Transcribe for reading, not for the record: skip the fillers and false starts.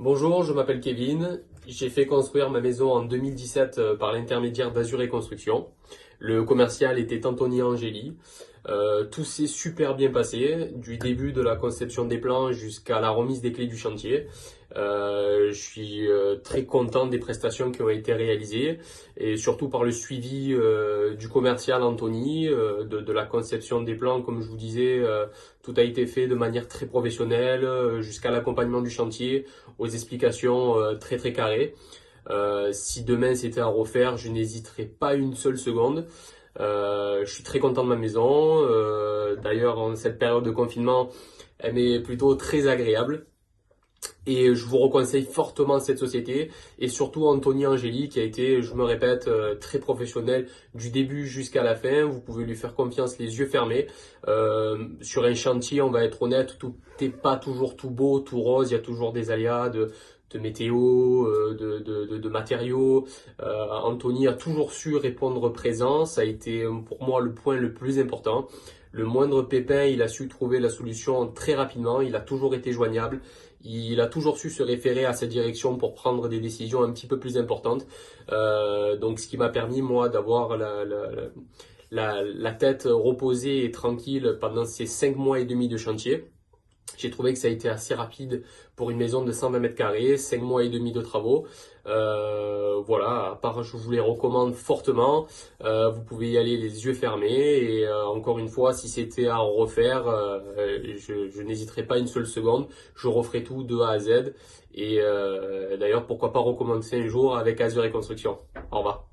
Bonjour, je m'appelle Kevin. J'ai fait construire ma maison en 2017 par l'intermédiaire d'Azuré Construction. Le commercial était Anthony Angeli. Tout s'est super bien passé, du début de la conception des plans jusqu'à la remise des clés du chantier. Je suis très content des prestations qui ont été réalisées et surtout par le suivi du commercial Anthony, de la conception des plans, comme je vous disais, tout a été fait de manière très professionnelle jusqu'à l'accompagnement du chantier, aux explications très carrées. Si demain c'était à refaire, je n'hésiterai pas une seule seconde. Je suis très content de ma maison. D'ailleurs, en cette période de confinement, elle m'est plutôt très agréable. Et je vous reconseille fortement cette société et surtout Anthony Angeli qui a été, je me répète, très professionnel du début jusqu'à la fin. Vous pouvez lui faire confiance les yeux fermés. Sur un chantier, on va être honnête, tout n'est pas toujours tout beau, tout rose. Il y a toujours des aléas de météo, de matériaux. Anthony a toujours su répondre présent. Ça a été pour moi le point le plus important. Le moindre pépin, il a su trouver la solution très rapidement. Il a toujours été joignable. Il a toujours su se référer à sa direction pour prendre des décisions un petit peu plus importantes. Donc, ce qui m'a permis, moi, d'avoir la tête reposée et tranquille pendant ces 5 mois et demi de chantier. J'ai trouvé que ça a été assez rapide pour une maison de 120 mètres carrés, 5 mois et demi de travaux. Voilà, à part je vous les recommande fortement. Vous pouvez y aller les yeux fermés et encore une fois, si c'était à refaire, je n'hésiterai pas une seule seconde. Je referai tout de A à Z et d'ailleurs pourquoi pas recommencer un jour avec Azure et Construction. Au revoir.